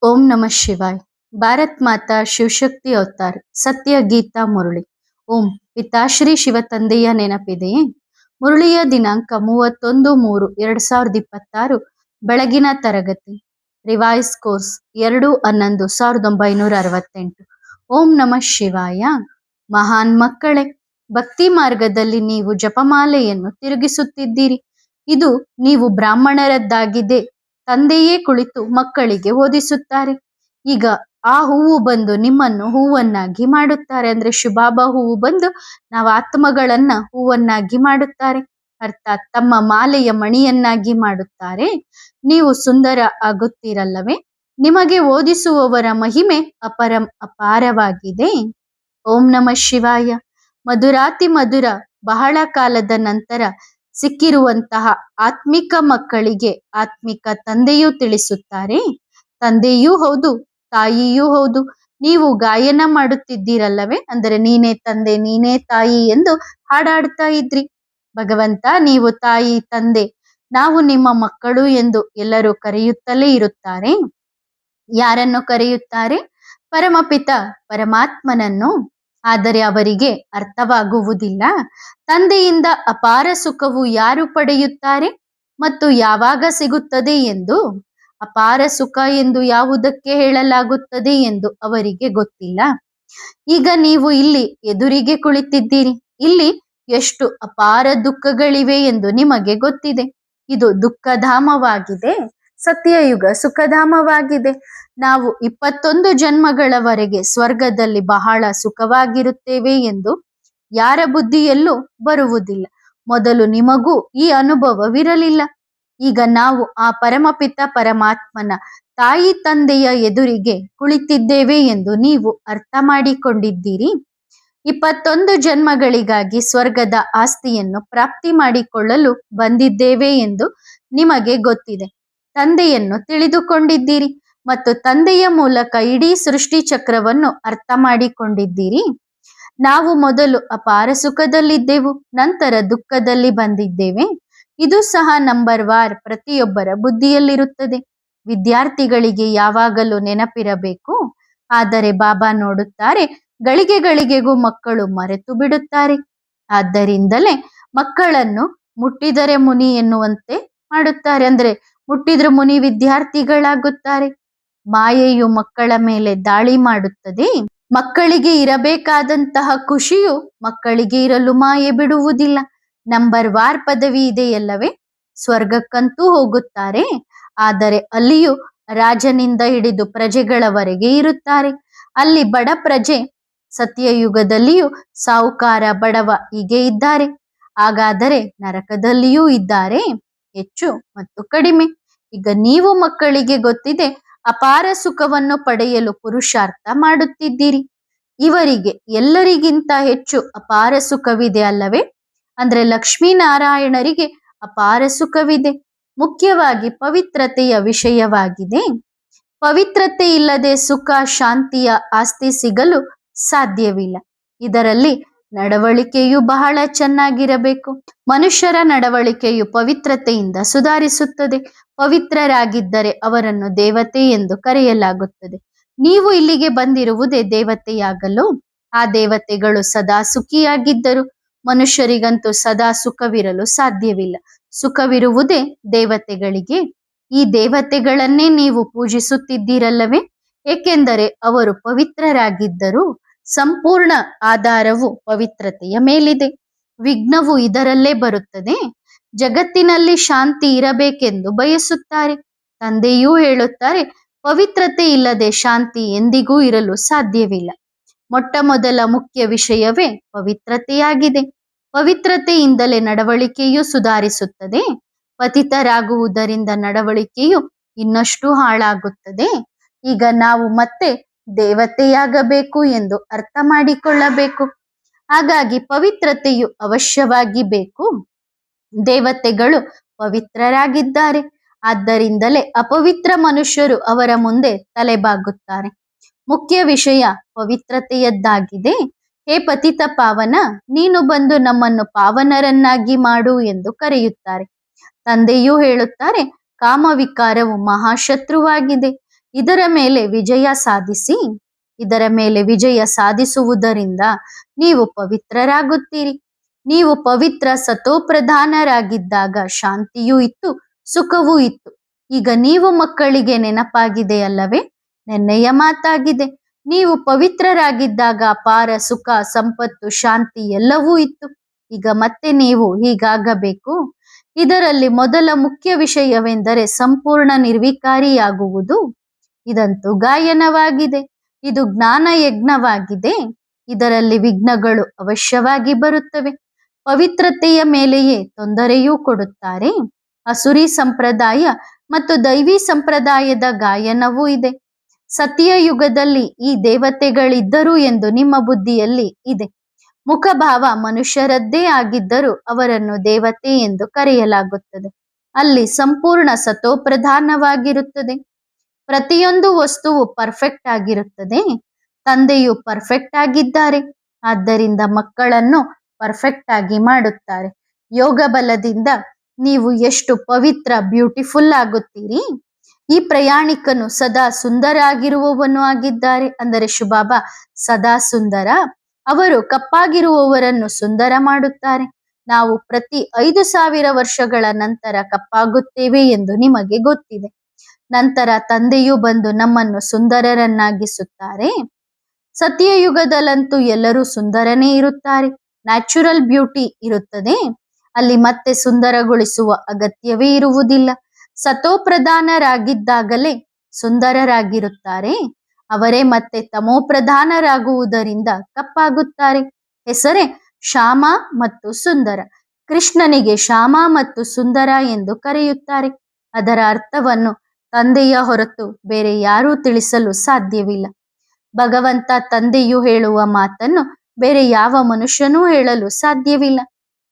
ಓಂ ನಮಃ ಶಿವಾಯ್. ಭಾರತ್ ಮಾತಾ ಶಿವಶಕ್ತಿ ಅವತಾರ್ ಸತ್ಯ ಗೀತಾ ಮುರಳಿ. ಓಂ ಪಿತಾಶ್ರೀ ಶಿವ ತಂದೆಯ ನೆನಪಿದೆಯೇ? ಮುರಳಿಯ ದಿನಾಂಕ 31-3-2026. ಬೆಳಗಿನ ತರಗತಿ. Revise course 2-11-1968. ಓಂ ನಮಃ ಶಿವಾಯ. ಮಹಾನ್ ಮಕ್ಕಳೇ, ಭಕ್ತಿ ಮಾರ್ಗದಲ್ಲಿ ನೀವು ಜಪಮಾಲೆಯನ್ನು ತಿರುಗಿಸುತ್ತಿದ್ದೀರಿ. ಇದು ನೀವು ಬ್ರಾಹ್ಮಣರದ್ದಾಗಿದೆ. ತಂದೆಯೇ ಕುಳಿತು ಮಕ್ಕಳಿಗೆ ಓದಿಸುತ್ತಾರೆ. ಈಗ ಆ ಹೂವು ಬಂದು ನಿಮ್ಮನ್ನು ಹೂವನ್ನಾಗಿ ಮಾಡುತ್ತಾರೆ. ಅಂದ್ರೆ ಶುಭಾಬ ಹೂವು ಬಂದು ನಾವು ಆತ್ಮಗಳನ್ನ ಹೂವನ್ನಾಗಿ ಮಾಡುತ್ತಾರೆ, ಅರ್ಥಾತ್ ತಮ್ಮ ಮಾಲೆಯ ಮಣಿಯನ್ನಾಗಿ ಮಾಡುತ್ತಾರೆ. ನೀವು ಸುಂದರ ಆಗುತ್ತೀರಲ್ಲವೇ? ನಿಮಗೆ ಓದಿಸುವವರ ಮಹಿಮೆ ಅಪಾರವಾಗಿದೆ. ಓಂ ನಮಃ ಶಿವಾಯ. ಮಧುರಾತಿ ಮಧುರ, ಬಹಳ ಕಾಲದ ನಂತರ ಸಿಕ್ಕಿರುವಂತಹ ಆತ್ಮಿಕ ಮಕ್ಕಳಿಗೆ ಆತ್ಮಿಕ ತಂದೆಯೂ ತಿಳಿಸುತ್ತಾರೆ. ತಂದೆಯೂ ಹೌದು, ತಾಯಿಯೂ ಹೌದು. ನೀವು ಗಾಯನ ಮಾಡುತ್ತಿದ್ದೀರಲ್ಲವೇ? ಅಂದರೆ ನೀನೇ ತಂದೆ ನೀನೇ ತಾಯಿ ಎಂದು ಹಾಡಾಡ್ತಾ ಇದ್ರಿ. ಭಗವಂತ ನೀವು ತಾಯಿ ತಂದೆ, ನಾವು ನಿಮ್ಮ ಮಕ್ಕಳು ಎಂದು ಎಲ್ಲರೂ ಕರೆಯುತ್ತಲೇ ಇರುತ್ತಾರೆ. ಯಾರನ್ನು ಕರೆಯುತ್ತಾರೆ? ಪರಮಪಿತ ಪರಮಾತ್ಮನನ್ನು. ಆದರೆ ಅವರಿಗೆ ಅರ್ಥವಾಗುವುದಿಲ್ಲ. ತಂದೆಯಿಂದ ಅಪಾರ ಸುಖವು ಯಾರು ಪಡೆಯುತ್ತಾರೆ ಮತ್ತು ಯಾವಾಗ ಸಿಗುತ್ತದೆ ಎಂದು. ಅಪಾರ ಸುಖ ಎಂದು ಯಾವುದಕ್ಕೆ ಹೇಳಲಾಗುತ್ತದೆ ಎಂದು ಅವರಿಗೆ ಗೊತ್ತಿಲ್ಲ. ಈಗ ನೀವು ಇಲ್ಲಿ ಎದುರಿಗೆ ಕುಳಿತಿದ್ದೀರಿ. ಇಲ್ಲಿ ಎಷ್ಟು ಅಪಾರ ದುಃಖಗಳಿವೆ ಎಂದು ನಿಮಗೆ ಗೊತ್ತಿದೆ. ಇದು ದುಃಖಧಾಮವಾಗಿದೆ, ಸತ್ಯಯುಗ ಸುಖಧಾಮವಾಗಿದೆ. ನಾವು 21 ಜನ್ಮಗಳವರೆಗೆ ಸ್ವರ್ಗದಲ್ಲಿ ಬಹಳ ಸುಖವಾಗಿರುತ್ತೇವೆ ಎಂದು ಯಾರ ಬುದ್ಧಿಯಲ್ಲೂ ಬರುವುದಿಲ್ಲ. ಮೊದಲು ನಿಮಗೂ ಈ ಅನುಭವವಿರಲಿಲ್ಲ. ಈಗ ನಾವು ಆ ಪರಮಪಿತ ಪರಮಾತ್ಮನ ತಾಯಿ ತಂದೆಯ ಎದುರಿಗೆ ಕುಳಿತಿದ್ದೇವೆ ಎಂದು ನೀವು ಅರ್ಥ ಮಾಡಿಕೊಂಡಿದ್ದೀರಿ. 21 ಜನ್ಮಗಳಿಗಾಗಿ ಸ್ವರ್ಗದ ಆಸ್ತಿಯನ್ನು ಪ್ರಾಪ್ತಿ ಮಾಡಿಕೊಳ್ಳಲು ಬಂದಿದ್ದೇವೆ ಎಂದು ನಿಮಗೆ ಗೊತ್ತಿದೆ. ತಂದೆಯನ್ನು ತಿಳಿದುಕೊಂಡಿದ್ದೀರಿ ಮತ್ತು ತಂದೆಯ ಮೂಲಕ ಇಡೀ ಸೃಷ್ಟಿ ಚಕ್ರವನ್ನು ಅರ್ಥ ಮಾಡಿಕೊಂಡಿದ್ದೀರಿ. ನಾವು ಮೊದಲು ಅಪಾರ ಸುಖದಲ್ಲಿದ್ದೆವು, ನಂತರ ದುಃಖದಲ್ಲಿ ಬಂದಿದ್ದೇವೆ. ಇದು ಸಹ ನಂಬರ್ ವಾರ್ ಪ್ರತಿಯೊಬ್ಬರ ಬುದ್ಧಿಯಲ್ಲಿರುತ್ತದೆ. ವಿದ್ಯಾರ್ಥಿಗಳಿಗೆ ಯಾವಾಗಲೂ ನೆನಪಿರಬೇಕು. ಆದರೆ ಬಾಬಾ ನೋಡುತ್ತಾರೆ, ಗಳಿಗೆ ಗಳಿಗೆಗೂ ಮಕ್ಕಳು ಮರೆತು ಬಿಡುತ್ತಾರೆ. ಆದ್ದರಿಂದಲೇ ಮಕ್ಕಳನ್ನು ಮುಟ್ಟಿದರೆ ಮುನಿ ಎನ್ನುವಂತೆ ಮಾಡುತ್ತಾರೆ. ಅಂದ್ರೆ ಮುಟ್ಟಿದ್ರೆ ಮುನಿ ವಿದ್ಯಾರ್ಥಿಗಳಾಗುತ್ತಾರೆ. ಮಾಯೆಯು ಮಕ್ಕಳ ಮೇಲೆ ದಾಳಿ ಮಾಡುತ್ತದೆ. ಮಕ್ಕಳಿಗೆ ಇರಬೇಕಾದಂತಹ ಖುಷಿಯು ಮಕ್ಕಳಿಗೆ ಇರಲು ಮಾಯೆ ಬಿಡುವುದಿಲ್ಲ. ನಂಬರ್ ವಾರ್ ಪದವಿ ಇದೆಯಲ್ಲವೇ? ಸ್ವರ್ಗಕ್ಕಂತೂ ಹೋಗುತ್ತಾರೆ, ಆದರೆ ಅಲ್ಲಿಯೂ ರಾಜನಿಂದ ಹಿಡಿದು ಪ್ರಜೆಗಳವರೆಗೆ ಇರುತ್ತಾರೆ. ಅಲ್ಲಿ ಬಡ ಪ್ರಜೆ, ಸತ್ಯಯುಗದಲ್ಲಿಯೂ ಸಾಹುಕಾರ ಬಡವ ಹೀಗೆ ಇದ್ದಾರೆ. ಹಾಗಾದರೆ ನರಕದಲ್ಲಿಯೂ ಇದ್ದಾರೆ, ಹೆಚ್ಚು ಮತ್ತು ಕಡಿಮೆ. ಈಗ ನೀವು ಮಕ್ಕಳಿಗೆ ಗೊತ್ತಿದೆ, ಅಪಾರ ಸುಖವನ್ನು ಪಡೆಯಲು ಪುರುಷಾರ್ಥ ಮಾಡುತ್ತಿದ್ದೀರಿ. ಇವರಿಗೆ ಎಲ್ಲರಿಗಿಂತ ಹೆಚ್ಚು ಅಪಾರ ಸುಖವಿದೆ ಅಲ್ಲವೇ? ಅಂದ್ರೆ ಲಕ್ಷ್ಮೀನಾರಾಯಣರಿಗೆ ಅಪಾರ ಸುಖವಿದೆ. ಮುಖ್ಯವಾಗಿ ಪವಿತ್ರತೆಯ ವಿಷಯವಾಗಿದೆ. ಪವಿತ್ರತೆ ಇಲ್ಲದೆ ಸುಖ ಶಾಂತಿಯ ಆಸ್ತಿ ಸಿಗಲು ಸಾಧ್ಯವಿಲ್ಲ. ಇದರಲ್ಲಿ ನಡವಳಿಕೆಯು ಬಹಳ ಚೆನ್ನಾಗಿರಬೇಕು. ಮನುಷ್ಯರ ನಡವಳಿಕೆಯು ಪವಿತ್ರತೆಯಿಂದ ಸುಧಾರಿಸುತ್ತದೆ. ಪವಿತ್ರರಾಗಿದ್ದರೆ ಅವರನ್ನು ದೇವತೆ ಎಂದು ಕರೆಯಲಾಗುತ್ತದೆ. ನೀವು ಇಲ್ಲಿಗೆ ಬಂದಿರುವುದೇ ದೇವತೆಯಾಗಲು. ಆ ದೇವತೆಗಳು ಸದಾ ಸುಖಿಯಾಗಿದ್ದರು. ಮನುಷ್ಯರಿಗಂತೂ ಸದಾ ಸುಖವಿರಲು ಸಾಧ್ಯವಿಲ್ಲ. ಸುಖವಿರುವುದೇ ದೇವತೆಗಳಿಗೆ. ಈ ದೇವತೆಗಳನ್ನೇ ನೀವು ಪೂಜಿಸುತ್ತಿದ್ದೀರಲ್ಲವೇ? ಏಕೆಂದರೆ ಅವರು ಪವಿತ್ರರಾಗಿದ್ದರು. ಸಂಪೂರ್ಣ ಆಧಾರವು ಪವಿತ್ರತೆಯ ಮೇಲಿದೆ. ವಿಘ್ನವು ಇದರಲ್ಲೇ ಬರುತ್ತದೆ. ಜಗತ್ತಿನಲ್ಲಿ ಶಾಂತಿ ಇರಬೇಕೆಂದು ಬಯಸುತ್ತಾರೆ. ತಂದೆಯೂ ಹೇಳುತ್ತಾರೆ, ಪವಿತ್ರತೆ ಇಲ್ಲದೆ ಶಾಂತಿ ಎಂದಿಗೂ ಇರಲು ಸಾಧ್ಯವಿಲ್ಲ. ಮೊಟ್ಟ ಮೊದಲ ಮುಖ್ಯ ವಿಷಯವೇ ಪವಿತ್ರತೆಯಾಗಿದೆ. ಪವಿತ್ರತೆಯಿಂದಲೇ ನಡವಳಿಕೆಯು ಸುಧಾರಿಸುತ್ತದೆ. ಪತಿತರಾಗುವುದರಿಂದ ನಡವಳಿಕೆಯು ಇನ್ನಷ್ಟು ಹಾಳಾಗುತ್ತದೆ. ಈಗ ನಾವು ಮತ್ತೆ ದೇವತೆಯಾಗಬೇಕು ಎಂದು ಅರ್ಥ ಮಾಡಿಕೊಳ್ಳಬೇಕು. ಹಾಗಾಗಿ ಪವಿತ್ರತೆಯು ಅವಶ್ಯವಾಗಿ ಬೇಕು. ದೇವತೆಗಳು ಪವಿತ್ರರಾಗಿದ್ದಾರೆ. ಆದ್ದರಿಂದಲೇ ಅಪವಿತ್ರ ಮನುಷ್ಯರು ಅವರ ಮುಂದೆ ತಲೆಬಾಗುತ್ತಾರೆ. ಮುಖ್ಯ ವಿಷಯ ಪವಿತ್ರತೆಯದ್ದಾಗಿದೆ. ಹೇ ಪತಿತ ಪಾವನ, ನೀನು ಬಂದು ನಮ್ಮನ್ನು ಪಾವನರನ್ನಾಗಿ ಮಾಡು ಎಂದು ಕರೆಯುತ್ತಾರೆ. ತಂದೆಯೂ ಹೇಳುತ್ತಾರೆ, ಕಾಮವಿಕಾರವು ಮಹಾಶತ್ರುವಾಗಿದೆ. ಇದರ ಮೇಲೆ ವಿಜಯ ಸಾಧಿಸಿ. ಇದರ ಮೇಲೆ ವಿಜಯ ಸಾಧಿಸುವುದರಿಂದ ನೀವು ಪವಿತ್ರರಾಗುತ್ತೀರಿ. ನೀವು ಪವಿತ್ರ ಸತೋಪ್ರಧಾನರಾಗಿದ್ದಾಗ ಶಾಂತಿಯೂ ಇತ್ತು, ಸುಖವೂ ಇತ್ತು. ಈಗ ನೀವು ಮಕ್ಕಳಿಗೆ ನೆನಪಾಗಿದೆ ಅಲ್ಲವೇ? ನೆನ್ನೆಯ ಮಾತಾಗಿದೆ. ನೀವು ಪವಿತ್ರರಾಗಿದ್ದಾಗ ಅಪಾರ ಸುಖ, ಸಂಪತ್ತು, ಶಾಂತಿ ಎಲ್ಲವೂ ಇತ್ತು. ಈಗ ಮತ್ತೆ ನೀವು ಹೀಗಾಗಬೇಕು. ಇದರಲ್ಲಿ ಮೊದಲ ಮುಖ್ಯ ವಿಷಯವೆಂದರೆ ಸಂಪೂರ್ಣ ನಿರ್ವಿಕಾರಿಯಾಗುವುದು. ಇದಂತೂ ಗಾಯನವಾಗಿದೆ. ಇದು ಜ್ಞಾನ ಯಜ್ಞವಾಗಿದೆ. ಇದರಲ್ಲಿ ವಿಘ್ನಗಳು ಅವಶ್ಯವಾಗಿ ಬರುತ್ತವೆ. ಪವಿತ್ರತೆಯ ಮೇಲೆಯೇ ತೊಂದರೆಯೂ ಕೊಡುತ್ತಾರೆ. ಅಸುರಿ ಸಂಪ್ರದಾಯ ಮತ್ತು ದೈವಿ ಸಂಪ್ರದಾಯದ ಗಾಯನವೂ ಇದೆ. ಸತ್ಯ ಯುಗದಲ್ಲಿ ಈ ದೇವತೆಗಳಿದ್ದರು ಎಂದು ನಿಮ್ಮ ಬುದ್ಧಿಯಲ್ಲಿ ಇದೆ. ಮುಖಭಾವ ಮನುಷ್ಯರದ್ದೇ ಆಗಿದ್ದರೂ ಅವರನ್ನು ದೇವತೆ ಎಂದು ಕರೆಯಲಾಗುತ್ತದೆ. ಅಲ್ಲಿ ಸಂಪೂರ್ಣ ಸತೋಪ್ರಧಾನವಾಗಿರುತ್ತದೆ. ಪ್ರತಿಯೊಂದು ವಸ್ತುವು ಪರ್ಫೆಕ್ಟ್ ಆಗಿರುತ್ತದೆ. ತಂದೆಯು ಪರ್ಫೆಕ್ಟ್ ಆಗಿದ್ದಾರೆ. ಆದ್ದರಿಂದ ಮಕ್ಕಳನ್ನು ಪರ್ಫೆಕ್ಟ್ ಆಗಿ ಮಾಡುತ್ತಾರೆ. ಯೋಗ ಬಲದಿಂದ ನೀವು ಎಷ್ಟು ಪವಿತ್ರ, ಬ್ಯೂಟಿಫುಲ್ ಆಗುತ್ತೀರಿ. ಈ ಪ್ರಯಾಣಿಕನು ಸದಾ ಸುಂದರ ಆಗಿರುವವನು ಆಗಿದ್ದಾರೆ. ಅಂದರೆ ಶಿವಬಾಬಾ ಸದಾ ಸುಂದರ. ಅವರು ಕಪ್ಪಾಗಿರುವವರನ್ನು ಸುಂದರ ಮಾಡುತ್ತಾರೆ. ನಾವು ಪ್ರತಿ 5,000 ವರ್ಷಗಳ ನಂತರ ಕಪ್ಪಾಗುತ್ತೇವೆ ಎಂದು ನಿಮಗೆ ಗೊತ್ತಿದೆ. ನಂತರ ತಂದೆಯು ಬಂದು ನಮ್ಮನ್ನು ಸುಂದರರನ್ನಾಗಿಸುತ್ತಾರೆ. ಸತ್ಯಯುಗದಲ್ಲಂತೂ ಎಲ್ಲರೂ ಸುಂದರನೇ ಇರುತ್ತಾರೆ. ನ್ಯಾಚುರಲ್ ಬ್ಯೂಟಿ ಇರುತ್ತದೆ. ಅಲ್ಲಿ ಮತ್ತೆ ಸುಂದರಗೊಳಿಸುವ ಅಗತ್ಯವೇ ಇರುವುದಿಲ್ಲ. ಸತೋಪ್ರಧಾನರಾಗಿದ್ದಾಗಲೇ ಸುಂದರರಾಗಿರುತ್ತಾರೆ. ಅವರೇ ಮತ್ತೆ ತಮೋಪ್ರಧಾನರಾಗುವುದರಿಂದ ಕಪ್ಪಾಗುತ್ತಾರೆ. ಹೆಸರೇ ಶ್ಯಾಮ ಮತ್ತು ಸುಂದರ. ಕೃಷ್ಣನಿಗೆ ಶ್ಯಾಮ ಮತ್ತು ಸುಂದರ ಎಂದು ಕರೆಯುತ್ತಾರೆ. ಅದರ ಅರ್ಥವನ್ನು ತಂದೆಯ ಹೊರತು ಬೇರೆ ಯಾರೂ ತಿಳಿಸಲು ಸಾಧ್ಯವಿಲ್ಲ. ಭಗವಂತ ತಂದೆಯು ಹೇಳುವ ಮಾತನ್ನು ಬೇರೆ ಯಾವ ಮನುಷ್ಯನೂ ಹೇಳಲು ಸಾಧ್ಯವಿಲ್ಲ.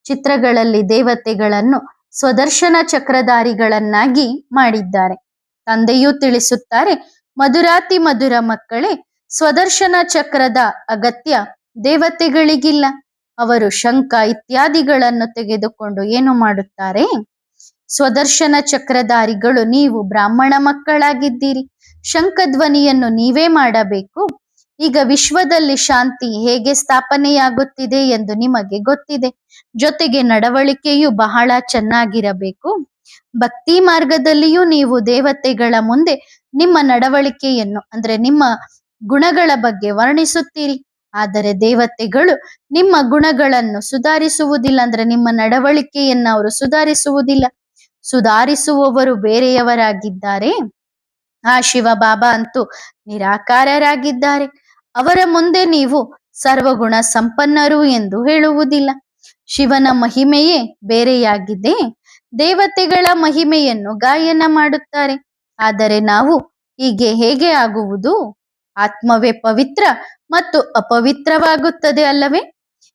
ಚಿತ್ರಗಳಲ್ಲಿ ದೇವತೆಗಳನ್ನು ಸ್ವದರ್ಶನ ಚಕ್ರಧಾರಿಗಳನ್ನಾಗಿ ಮಾಡಿದ್ದಾರೆ. ತಂದೆಯೂ ತಿಳಿಸುತ್ತಾರೆ, ಮಧುರಾತಿ ಮಧುರ ಮಕ್ಕಳೇ, ಸ್ವದರ್ಶನ ಚಕ್ರದ ಅಗತ್ಯ ದೇವತೆಗಳಿಗಿಲ್ಲ. ಅವರು ಶಂಖ ಇತ್ಯಾದಿಗಳನ್ನು ತೆಗೆದುಕೊಂಡು ಏನು ಮಾಡುತ್ತಾರೆ? ಸ್ವದರ್ಶನ ಚಕ್ರಧಾರಿಗಳು ನೀವು ಬ್ರಾಹ್ಮಣ ಮಕ್ಕಳಾಗಿದ್ದೀರಿ. ಶಂಖಧ್ವನಿಯನ್ನು ನೀವೇ ಮಾಡಬೇಕು. ಈಗ ವಿಶ್ವದಲ್ಲಿ ಶಾಂತಿ ಹೇಗೆ ಸ್ಥಾಪನೆಯಾಗುತ್ತಿದೆ ಎಂದು ನಿಮಗೆ ಗೊತ್ತಿದೆ. ಜೊತೆಗೆ ನಡವಳಿಕೆಯು ಬಹಳ ಚೆನ್ನಾಗಿರಬೇಕು. ಭಕ್ತಿ ಮಾರ್ಗದಲ್ಲಿಯೂ ನೀವು ದೇವತೆಗಳ ಮುಂದೆ ನಿಮ್ಮ ನಡವಳಿಕೆಯನ್ನು ಅಂದರೆ ನಿಮ್ಮ ಗುಣಗಳ ಬಗ್ಗೆ ವರ್ಣಿಸುತ್ತೀರಿ. ಆದರೆ ದೇವತೆಗಳು ನಿಮ್ಮ ಗುಣಗಳನ್ನು ಸುಧಾರಿಸುವುದಿಲ್ಲ. ಅಂದ್ರೆ ನಿಮ್ಮ ನಡವಳಿಕೆಯನ್ನು ಅವರು ಸುಧಾರಿಸುವುದಿಲ್ಲ. ಸುಧಾರಿಸುವವರು ಬೇರೆಯವರಾಗಿದ್ದಾರೆ. ಆ ಶಿವಬಾಬಾ ಅಂತೂ ನಿರಾಕಾರರಾಗಿದ್ದಾರೆ. ಅವರ ಮುಂದೆ ನೀವು ಸರ್ವಗುಣ ಸಂಪನ್ನರು ಎಂದು ಹೇಳುವುದಿಲ್ಲ. ಶಿವನ ಮಹಿಮೆಯೇ ಬೇರೆಯಾಗಿದೆ. ದೇವತೆಗಳ ಮಹಿಮೆಯನ್ನು ಗಾಯನ ಮಾಡುತ್ತಾರೆ. ಆದರೆ ನಾವು ಹೀಗೆ ಹೇಗೆ ಆಗುವುದು? ಆತ್ಮವೇ ಪವಿತ್ರ ಮತ್ತು ಅಪವಿತ್ರವಾಗುತ್ತದೆ ಅಲ್ಲವೇ?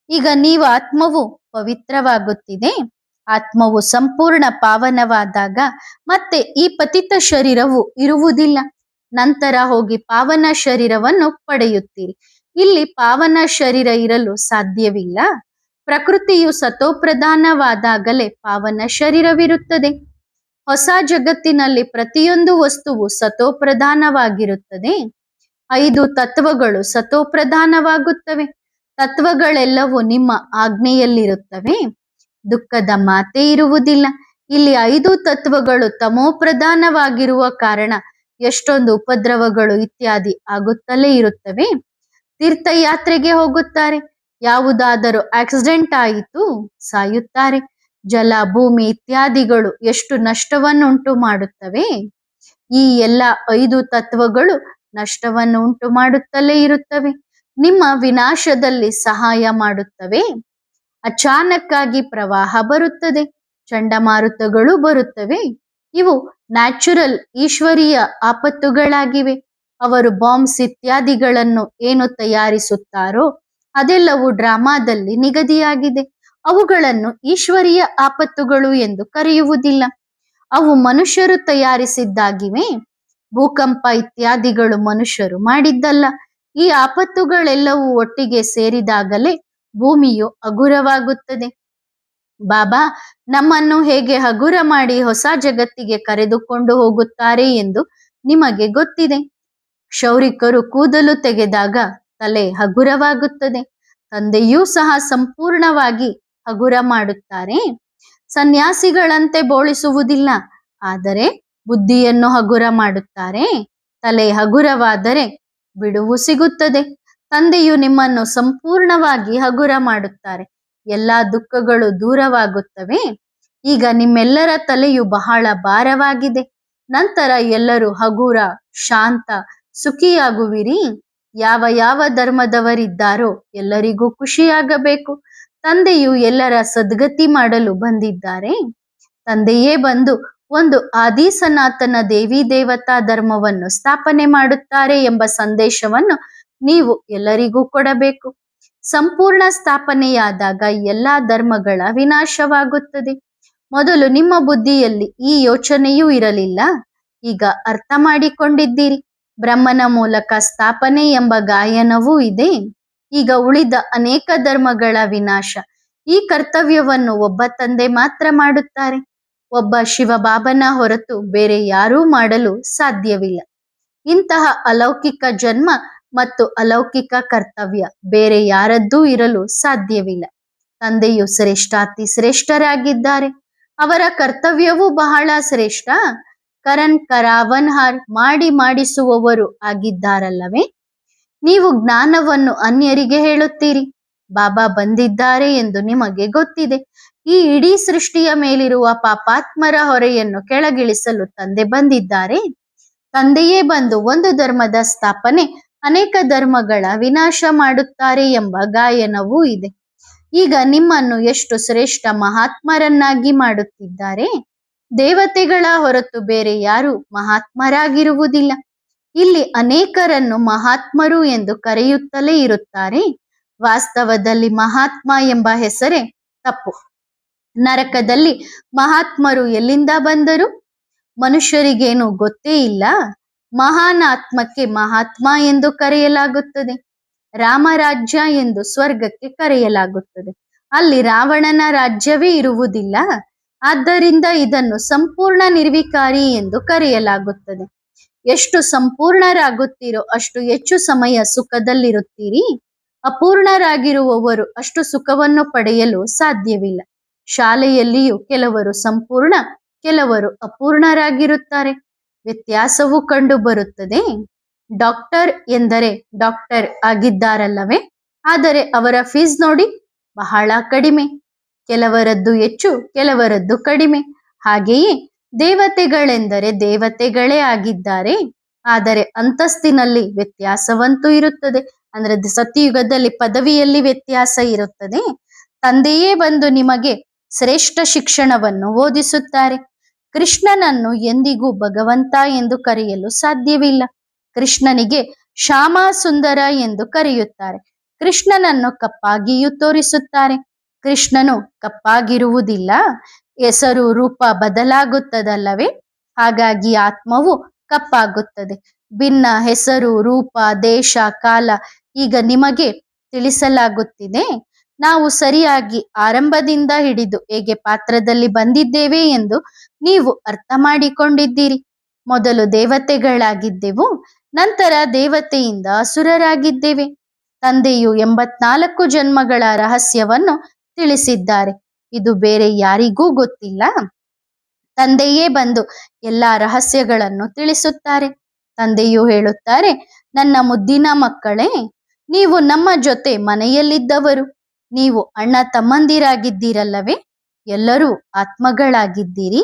ಈಗ ನೀವು ಆತ್ಮವು ಪವಿತ್ರವಾಗುತ್ತಿದೆ. ಆತ್ಮವು ಸಂಪೂರ್ಣ ಪಾವನವಾದಾಗ ಮತ್ತೆ ಈ ಪತಿತ ಶರೀರವು ಇರುವುದಿಲ್ಲ. ನಂತರ ಹೋಗಿ ಪಾವನ ಶರೀರವನ್ನು ಪಡೆಯುತ್ತೀರಿ. ಇಲ್ಲಿ ಪಾವನ ಶರೀರ ಇರಲು ಸಾಧ್ಯವಿಲ್ಲ. ಪ್ರಕೃತಿಯು ಸತೋಪ್ರಧಾನವಾದಾಗಲೇ ಪಾವನ ಶರೀರವಿರುತ್ತದೆ. ಹೊಸ ಜಗತ್ತಿನಲ್ಲಿ ಪ್ರತಿಯೊಂದು ವಸ್ತುವು ಸತೋಪ್ರಧಾನವಾಗಿರುತ್ತದೆ. 5 ತತ್ವಗಳು ಸತೋಪ್ರಧಾನವಾಗುತ್ತವೆ. ತತ್ವಗಳೆಲ್ಲವೂ ನಿಮ್ಮ ಆಜ್ಞೆಯಲ್ಲಿರುತ್ತವೆ. ದುಃಖದ ಮಾತೇ ಇರುವುದಿಲ್ಲ. ಇಲ್ಲಿ 5 ತತ್ವಗಳು ತಮೋಪ್ರಧಾನವಾಗಿರುವ ಕಾರಣ ಎಷ್ಟೊಂದು ಉಪದ್ರವಗಳು ಇತ್ಯಾದಿ ಆಗುತ್ತಲೇ ಇರುತ್ತವೆ. ತೀರ್ಥಯಾತ್ರೆಗೆ ಹೋಗುತ್ತಾರೆ. ಯಾವುದಾದರೂ ಆಕ್ಸಿಡೆಂಟ್ ಆಯಿತು, ಸಾಯುತ್ತಾರೆ. ಜಲ, ಭೂಮಿ ಇತ್ಯಾದಿಗಳು ಎಷ್ಟು ನಷ್ಟವನ್ನುಂಟು ಮಾಡುತ್ತವೆ. ಈ ಎಲ್ಲ 5 ತತ್ವಗಳು ನಷ್ಟವನ್ನು ಉಂಟು ಮಾಡುತ್ತಲೇ ಇರುತ್ತವೆ. ನಿಮ್ಮ ವಿನಾಶದಲ್ಲಿ ಸಹಾಯ ಮಾಡುತ್ತವೆ. ಅಚಾನಕ್ಕಾಗಿ ಪ್ರವಾಹ ಬರುತ್ತದೆ, ಚಂಡಮಾರುತಗಳು ಬರುತ್ತವೆ. ಇವು ನ್ಯಾಚುರಲ್ ಈಶ್ವರೀಯ ಆಪತ್ತುಗಳಾಗಿವೆ. ಅವರು ಬಾಂಬ್ಸ್ ಇತ್ಯಾದಿಗಳನ್ನು ಏನು ತಯಾರಿಸುತ್ತಾರೋ ಅದೆಲ್ಲವೂ ಡ್ರಾಮಾದಲ್ಲಿ ನಿಗದಿಯಾಗಿದೆ. ಅವುಗಳನ್ನು ಈಶ್ವರೀಯ ಆಪತ್ತುಗಳು ಎಂದು ಕರೆಯುವುದಿಲ್ಲ. ಅವು ಮನುಷ್ಯರು ತಯಾರಿಸಿದ್ದಾಗಿವೆ. ಭೂಕಂಪ ಇತ್ಯಾದಿಗಳು ಮನುಷ್ಯರು ಮಾಡಿದ್ದಲ್ಲ. ಈ ಆಪತ್ತುಗಳೆಲ್ಲವೂ ಒಟ್ಟಿಗೆ ಸೇರಿದಾಗಲೇ ಭೂಮಿಯು ಹಗುರವಾಗುತ್ತದೆ. ಬಾಬಾ ನಮ್ಮನ್ನು ಹೇಗೆ ಹಗುರ ಮಾಡಿ ಹೊಸ ಜಗತ್ತಿಗೆ ಕರೆದುಕೊಂಡು ಹೋಗುತ್ತಾರೆ ಎಂದು ನಿಮಗೆ ಗೊತ್ತಿದೆ. ಕ್ಷೌರಿಕರು ಕೂದಲು ತೆಗೆದಾಗ ತಲೆ ಹಗುರವಾಗುತ್ತದೆ. ತಂದೆಯೂ ಸಹ ಸಂಪೂರ್ಣವಾಗಿ ಹಗುರ ಮಾಡುತ್ತಾರೆ. ಸನ್ಯಾಸಿಗಳಂತೆ ಬೋಳಿಸುವುದಿಲ್ಲ, ಆದರೆ ಬುದ್ಧಿಯನ್ನು ಹಗುರ ಮಾಡುತ್ತಾರೆ. ತಲೆ ಹಗುರವಾದರೆ ಬಿಡುವು ಸಿಗುತ್ತದೆ. ತಂದೆಯು ನಿಮ್ಮನ್ನು ಸಂಪೂರ್ಣವಾಗಿ ಹಗುರ ಮಾಡುತ್ತಾರೆ. ಎಲ್ಲಾ ದುಃಖಗಳು ದೂರವಾಗುತ್ತವೆ. ಈಗ ನಿಮ್ಮೆಲ್ಲರ ತಲೆಯು ಬಹಳ ಭಾರವಾಗಿದೆ. ನಂತರ ಎಲ್ಲರೂ ಹಗುರ, ಶಾಂತ, ಸುಖಿಯಾಗುವಿರಿ. ಯಾವ ಯಾವ ಧರ್ಮದವರಿದ್ದಾರೋ ಎಲ್ಲರಿಗೂ ಖುಷಿಯಾಗಬೇಕು. ತಂದೆಯು ಎಲ್ಲರ ಸದ್ಗತಿ ಮಾಡಲು ಬಂದಿದ್ದಾರೆ. ತಂದೆಯೇ ಬಂದು ಒಂದು ಆದಿ ಸನಾತನ ದೇವಿ ದೇವತಾ ಧರ್ಮವನ್ನು ಸ್ಥಾಪನೆ ಮಾಡುತ್ತಾರೆ ಎಂಬ ಸಂದೇಶವನ್ನು ನೀವು ಎಲ್ಲರಿಗೂ ಕೊಡಬೇಕು. ಸಂಪೂರ್ಣ ಸ್ಥಾಪನೆಯಾದಾಗ ಎಲ್ಲಾ ಧರ್ಮಗಳ ವಿನಾಶವಾಗುತ್ತದೆ. ಮೊದಲು ನಿಮ್ಮ ಬುದ್ಧಿಯಲ್ಲಿ ಈ ಯೋಚನೆಯೂ ಇರಲಿಲ್ಲ. ಈಗ ಅರ್ಥ ಮಾಡಿಕೊಂಡಿದ್ದೀರಿ. ಬ್ರಹ್ಮನ ಮೂಲಕ ಸ್ಥಾಪನೆ ಎಂಬ ಗಾಯನವೂ ಇದೆ. ಈಗ ಉಳಿದ ಅನೇಕ ಧರ್ಮಗಳ ವಿನಾಶ. ಈ ಕರ್ತವ್ಯವನ್ನು ಒಬ್ಬ ತಂದೆ ಮಾತ್ರ ಮಾಡುತ್ತಾರೆ. ಒಬ್ಬ ಶಿವಬಾಬನ ಹೊರತು ಬೇರೆ ಯಾರೂ ಮಾಡಲು ಸಾಧ್ಯವಿಲ್ಲ. ಇಂತಹ ಅಲೌಕಿಕ ಜನ್ಮ ಮತ್ತು ಅಲೌಕಿಕ ಕರ್ತವ್ಯ ಬೇರೆ ಯಾರದ್ದೂ ಇರಲು ಸಾಧ್ಯವಿಲ್ಲ. ತಂದೆಯು ಶ್ರೇಷ್ಠಾತಿ ಶ್ರೇಷ್ಠರಾಗಿದ್ದಾರೆ. ಅವರ ಕರ್ತವ್ಯವೂ ಬಹಳ ಶ್ರೇಷ್ಠ. ಕರಣ್ ಕರಾವನ್ಹಾರ್ ಮಾಡಿಸುವವರು ಆಗಿದ್ದಾರಲ್ಲವೇ. ನೀವು ಜ್ಞಾನವನ್ನು ಅನ್ಯರಿಗೆ ಹೇಳುತ್ತೀರಿ. ಬಾಬಾ ಬಂದಿದ್ದಾರೆ ಎಂದು ನಿಮಗೆ ಗೊತ್ತಿದೆ. ಈ ಇಡೀ ಸೃಷ್ಟಿಯ ಮೇಲಿರುವ ಪಾಪಾತ್ಮರ ಹೊರೆಯನ್ನು ಕೆಳಗಿಳಿಸಲು ತಂದೆ ಬಂದಿದ್ದಾರೆ. ತಂದೆಯೇ ಬಂದು ಒಂದು ಧರ್ಮದ ಸ್ಥಾಪನೆ, ಅನೇಕ ಧರ್ಮಗಳ ವಿನಾಶ ಮಾಡುತ್ತಾರೆ ಎಂಬ ಗಾಯನವೂ ಇದೆ. ಈಗ ನಿಮ್ಮನ್ನು ಎಷ್ಟು ಶ್ರೇಷ್ಠ ಮಹಾತ್ಮರನ್ನಾಗಿ ಮಾಡುತ್ತಿದ್ದಾರೆ. ದೇವತೆಗಳ ಹೊರತು ಬೇರೆ ಯಾರು ಮಹಾತ್ಮರಾಗಿರುವುದಿಲ್ಲ. ಇಲ್ಲಿ ಅನೇಕರನ್ನು ಮಹಾತ್ಮರು ಎಂದು ಕರೆಯುತ್ತಲೇ ಇರುತ್ತಾರೆ. ವಾಸ್ತವದಲ್ಲಿ ಮಹಾತ್ಮ ಎಂಬ ಹೆಸರೇ ತಪ್ಪು. ನರಕದಲ್ಲಿ ಮಹಾತ್ಮರು ಎಲ್ಲಿಂದ ಬಂದರು? ಮನುಷ್ಯರಿಗೇನು ಗೊತ್ತೇ ಇಲ್ಲ. ಮಹಾನ್ ಆತ್ಮಕ್ಕೆ ಮಹಾತ್ಮ ಎಂದು ಕರೆಯಲಾಗುತ್ತದೆ. ರಾಮರಾಜ್ಯ ಎಂದು ಸ್ವರ್ಗಕ್ಕೆ ಕರೆಯಲಾಗುತ್ತದೆ. ಅಲ್ಲಿ ರಾವಣನ ರಾಜ್ಯವೇ ಇರುವುದಿಲ್ಲ. ಆದ್ದರಿಂದ ಇದನ್ನು ಸಂಪೂರ್ಣ ನಿರ್ವಿಕಾರಿ ಎಂದು ಕರೆಯಲಾಗುತ್ತದೆ. ಎಷ್ಟು ಸಂಪೂರ್ಣರಾಗುತ್ತೀರೋ ಅಷ್ಟು ಹೆಚ್ಚು ಸಮಯ ಸುಖದಲ್ಲಿರುತ್ತೀರಿ. ಅಪೂರ್ಣರಾಗಿರುವವರು ಅಷ್ಟು ಸುಖವನ್ನು ಪಡೆಯಲು ಸಾಧ್ಯವಿಲ್ಲ. ಶಾಲೆಯಲ್ಲಿಯೂ ಕೆಲವರು ಸಂಪೂರ್ಣ, ಕೆಲವರು ಅಪೂರ್ಣರಾಗಿರುತ್ತಾರೆ. ವ್ಯತ್ಯಾಸವೂ ಕಂಡು ಬರುತ್ತದೆ. ಡಾಕ್ಟರ್ ಎಂದರೆ ಡಾಕ್ಟರ್ ಆಗಿದ್ದಾರಲ್ಲವೇ, ಆದರೆ ಅವರ ಫೀಸ್ ನೋಡಿ, ಬಹಳ ಕಡಿಮೆ. ಕೆಲವರದ್ದು ಹೆಚ್ಚು, ಕೆಲವರದ್ದು ಕಡಿಮೆ. ಹಾಗೆಯೇ ದೇವತೆಗಳೆಂದರೆ ದೇವತೆಗಳೇ ಆಗಿದ್ದಾರೆ, ಆದರೆ ಅಂತಸ್ತಿನಲ್ಲಿ ವ್ಯತ್ಯಾಸವಂತೂ ಇರುತ್ತದೆ. ಅಂದ್ರೆ ಸತ್ಯಯುಗದಲ್ಲಿ ಪದವಿಯಲ್ಲಿ ವ್ಯತ್ಯಾಸ ಇರುತ್ತದೆ. ತಂದೆಯೇ ಬಂದು ನಿಮಗೆ ಶ್ರೇಷ್ಠ ಶಿಕ್ಷಣವನ್ನು ಓದಿಸುತ್ತಾರೆ. ಕೃಷ್ಣನನ್ನು ಎಂದಿಗೂ ಭಗವಂತ ಎಂದು ಕರೆಯಲು ಸಾಧ್ಯವಿಲ್ಲ. ಕೃಷ್ಣನಿಗೆ ಶ್ಯಾಮ ಸುಂದರ ಎಂದು ಕರೆಯುತ್ತಾರೆ. ಕೃಷ್ಣನನ್ನು ಕಪ್ಪಾಗಿಯೂ ತೋರಿಸುತ್ತಾರೆ. ಕೃಷ್ಣನು ಕಪ್ಪಾಗಿರುವುದಿಲ್ಲ. ಹೆಸರು ರೂಪ ಬದಲಾಗುತ್ತದಲ್ಲವೇ, ಹಾಗಾಗಿ ಆತ್ಮವು ಕಪ್ಪಾಗುತ್ತದೆ. ಭಿನ್ನ ಹೆಸರು, ರೂಪ, ದೇಶ, ಕಾಲ ಈಗ ನಿಮಗೆ ತಿಳಿಸಲಾಗುತ್ತಿದೆ. ನಾವು ಸರಿಯಾಗಿ ಆರಂಭದಿಂದ ಹಿಡಿದು ಹೇಗೆ ಪಾತ್ರದಲ್ಲಿ ಬಂದಿದ್ದೇವೆ ಎಂದು ನೀವು ಅರ್ಥ ಮಾಡಿಕೊಂಡಿದ್ದೀರಿ. ಮೊದಲು ದೇವತೆಗಳಾಗಿದ್ದೆವು, ನಂತರ ದೇವತೆಯಿಂದ ಅಸುರರಾಗಿದ್ದೇವೆ. ತಂದೆಯು 84 ಜನ್ಮಗಳ ರಹಸ್ಯವನ್ನು ತಿಳಿಸಿದ್ದಾರೆ. ಇದು ಬೇರೆ ಯಾರಿಗೂ ಗೊತ್ತಿಲ್ಲ. ತಂದೆಯೇ ಬಂದು ಎಲ್ಲಾ ರಹಸ್ಯಗಳನ್ನು ತಿಳಿಸುತ್ತಾರೆ. ತಂದೆಯು ಹೇಳುತ್ತಾರೆ, ನನ್ನ ಮುದ್ದಿನ ಮಕ್ಕಳೇ, ನೀವು ನಮ್ಮ ಜೊತೆ ಮನೆಯಲ್ಲಿದ್ದವರು. ನೀವು ಅಣ್ಣ ತಮ್ಮಂದಿರಾಗಿದ್ದೀರಲ್ಲವೇ. ಎಲ್ಲರೂ ಆತ್ಮಗಳಾಗಿದ್ದೀರಿ.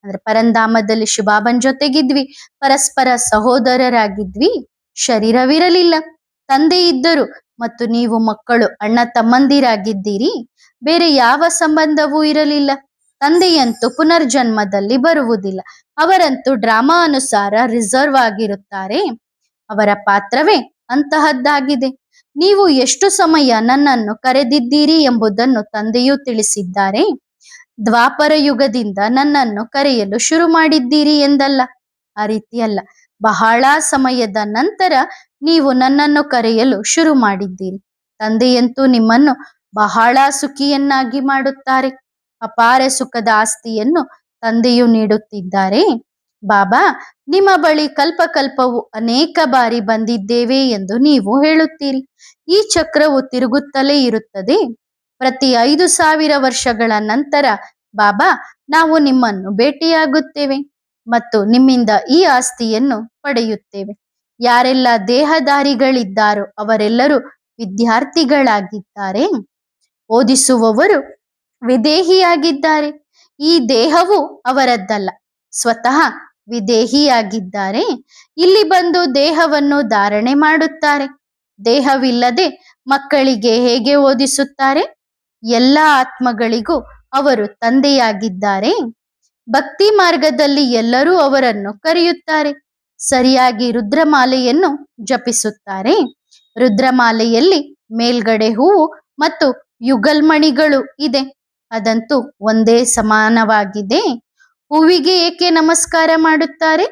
ಅಂದ್ರೆ ಪರಂಧಾಮದಲ್ಲಿ ಶಿವಬಾಬನ್ ಜೊತೆಗಿದ್ವಿ, ಪರಸ್ಪರ ಸಹೋದರರಾಗಿದ್ವಿ. ಶರೀರವಿರಲಿಲ್ಲ, ತಂದೆ ಇದ್ದರು ಮತ್ತು ನೀವು ಮಕ್ಕಳು ಅಣ್ಣ ತಮ್ಮಂದಿರಾಗಿದ್ದೀರಿ. ಬೇರೆ ಯಾವ ಸಂಬಂಧವೂ ಇರಲಿಲ್ಲ. ತಂದೆಯಂತೂ ಪುನರ್ಜನ್ಮದಲ್ಲಿ ಬರುವುದಿಲ್ಲ. ಅವರಂತೂ ಡ್ರಾಮಾ ಅನುಸಾರ ರಿಸರ್ವ್ ಆಗಿರುತ್ತಾರೆ. ಅವರ ಪಾತ್ರವೇ ಅಂತಹದ್ದಾಗಿದೆ. ನೀವು ಎಷ್ಟು ಸಮಯ ನನ್ನನ್ನು ಕರೆದಿದ್ದೀರಿ ಎಂಬುದನ್ನು ತಂದೆಯೂ ತಿಳಿಸಿದ್ದಾರೆ. ದ್ವಾಪರ ಯುಗದಿಂದ ನನ್ನನ್ನು ಕರೆಯಲು ಶುರು ಮಾಡಿದ್ದೀರಿ ಎಂದಲ್ಲ, ಆ ರೀತಿಯಲ್ಲ. ಬಹಳ ಸಮಯದ ನಂತರ ನೀವು ನನ್ನನ್ನು ಕರೆಯಲು ಶುರು ಮಾಡಿದ್ದೀರಿ. ತಂದೆಯಂತೂ ನಿಮ್ಮನ್ನು ಬಹಳ ಸುಖಿಯನ್ನಾಗಿ ಮಾಡುತ್ತಾರೆ. ಅಪಾರ ಸುಖದ ಆಸ್ತಿಯನ್ನು ತಂದೆಯು ನೀಡುತ್ತಿದ್ದಾರೆ. ಬಾಬಾ, ನಿಮ್ಮ ಬಳಿ ಕಲ್ಪಕಲ್ಪವು ಅನೇಕ ಬಾರಿ ಬಂದಿದ್ದೇವೆ ಎಂದು ನೀವು ಹೇಳುತ್ತೀರಿ. ಈ ಚಕ್ರವು ತಿರುಗುತ್ತಲೇ ಇರುತ್ತದೆ. ಪ್ರತಿ 5,000 ವರ್ಷಗಳ ನಂತರ ಬಾಬಾ, ನಾವು ನಿಮ್ಮನ್ನು ಭೇಟಿಯಾಗುತ್ತೇವೆ ಮತ್ತು ನಿಮ್ಮಿಂದ ಈ ಆಸ್ತಿಯನ್ನು ಪಡೆಯುತ್ತೇವೆ. ಯಾರೆಲ್ಲ ದೇಹಧಾರಿಗಳಿದ್ದಾರೋ ಅವರೆಲ್ಲರೂ ವಿದ್ಯಾರ್ಥಿಗಳಾಗಿದ್ದಾರೆ. ಓದಿಸುವವರು ವಿದೇಹಿಯಾಗಿದ್ದಾರೆ. ಈ ದೇಹವು ಅವರದ್ದಲ್ಲ, ಸ್ವತಃ ವಿದೇಹಿಯಾಗಿದ್ದಾರೆ. ಇಲ್ಲಿ ಬಂದು ದೇಹವನ್ನು ಧಾರಣೆ ಮಾಡುತ್ತಾರೆ. ದೇಹವಿಲ್ಲದೆ ಮಕ್ಕಳಿಗೆ ಹೇಗೆ ಓದಿಸುತ್ತಾರೆ? ಎಲ್ಲ ಆತ್ಮಗಳಿಗೂ ಅವರು ತಂದೆಯಾಗಿದ್ದಾರೆ. ಭಕ್ತಿ ಮಾರ್ಗದಲ್ಲಿ ಎಲ್ಲರೂ ಅವರನ್ನು ಕರೆಯುತ್ತಾರೆ. ಸರಿಯಾಗಿ ರುದ್ರಮಾಲೆಯನ್ನು ಜಪಿಸುತ್ತಾರೆ. ರುದ್ರಮಾಲೆಯಲ್ಲಿ ಮೇಲ್ಗಡೆ ಹೂವು ಮತ್ತು ಯುಗಲ್ಮಣಿಗಳು ಇದೆ. ಅದಂತೂ ಒಂದೇ ಸಮಾನವಾಗಿದೆ. ಹೂವಿಗೆ ಏಕೆ ನಮಸ್ಕಾರ ಮಾಡುತ್ತಾರೆ?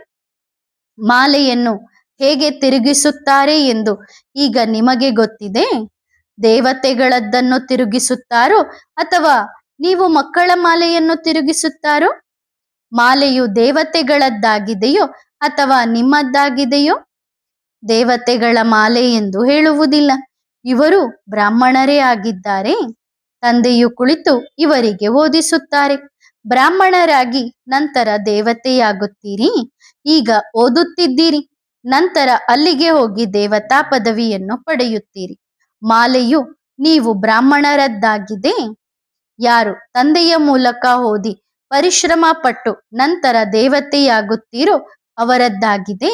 ಮಾಲೆಯನ್ನು ಹೇಗೆ ತಿರುಗಿಸುತ್ತಾರೆ ಎಂದು ಈಗ ನಿಮಗೆ ಗೊತ್ತಿದೆ. ದೇವತೆಗಳದ್ದನ್ನು ತಿರುಗಿಸುತ್ತಾರೋ ಅಥವಾ ನೀವು ಮಕ್ಕಳ ಮಾಲೆಯನ್ನು ತಿರುಗಿಸುತ್ತಾರೋ? ಮಾಲೆಯು ದೇವತೆಗಳದ್ದಾಗಿದೆಯೋ ಅಥವಾ ನಿಮ್ಮದ್ದಾಗಿದೆಯೋ? ದೇವತೆಗಳ ಮಾಲೆ ಎಂದು ಹೇಳುವುದಿಲ್ಲ. ಇವರು ಬ್ರಾಹ್ಮಣರೇ ಆಗಿದ್ದಾರೆ. ತಂದೆಯು ಕುಳಿತು ಇವರಿಗೆ ಓದಿಸುತ್ತಾರೆ. ಬ್ರಾಹ್ಮಣರಾಗಿ ನಂತರ ದೇವತೆಯಾಗುತ್ತೀರಿ. ಈಗ ಓದುತ್ತಿದ್ದೀರಿ, ನಂತರ ಅಲ್ಲಿಗೆ ಹೋಗಿ ದೇವತಾ ಪದವಿಯನ್ನು ಪಡೆಯುತ್ತೀರಿ. ಮಾಲೆಯು ನೀವು ಬ್ರಾಹ್ಮಣರದ್ದಾಗಿದೆ. ಯಾರು ತಂದೆಯ ಮೂಲಕ ಓದಿ ಪರಿಶ್ರಮ ಪಟ್ಟು ನಂತರ ದೇವತೆಯಾಗುತ್ತೀರೋ ಅವರದ್ದಾಗಿದೆ.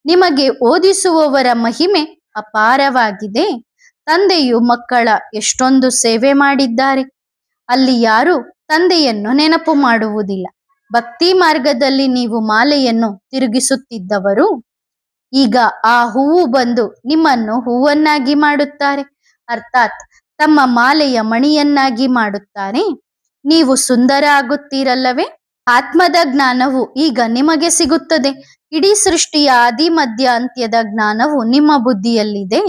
ನಿಮಗೆ ಓದಿಸುವವರ ಮಹಿಮೆ ಅಪಾರವಾಗಿದೆ. ತಂದೆಯು ಮಕ್ಕಳ ಎಷ್ಟೊಂದು ಸೇವೆ ಮಾಡಿದ್ದಾರೆ. ಅಲ್ಲಿ ಯಾರು ತಂದೆಯನ್ನು ನೆನಪು ಮಾಡುವುದಿಲ್ಲ. ಭಕ್ತಿ ಮಾರ್ಗದಲ್ಲಿ ನೀವು ಮಾಲೆಯನ್ನು ತಿರುಗಿಸುತ್ತಿದ್ದವರು. ಈಗ ಆ ಹೂವು ಬಂದು ನಿಮ್ಮನ್ನು ಹೂವನ್ನಾಗಿ ಮಾಡುತ್ತಾರೆ, ಅರ್ಥಾತ್ ತಮ್ಮ ಮಾಲೆಯ ಮಣಿಯನ್ನಾಗಿ ಮಾಡುತ್ತಾರೆ. ನೀವು ಸುಂದರ ಆಗುತ್ತೀರಲ್ಲವೇ? ಆತ್ಮದ ಜ್ಞಾನವು ಈಗ ನಿಮಗೆ ಸಿಗುತ್ತದೆ. ಇಡೀ ಸೃಷ್ಟಿಯ ಆದಿ ಮಧ್ಯ ಅಂತ್ಯದ ಜ್ಞಾನವು ನಿಮ್ಮ ಬುದ್ಧಿಯಲ್ಲಿದೆ.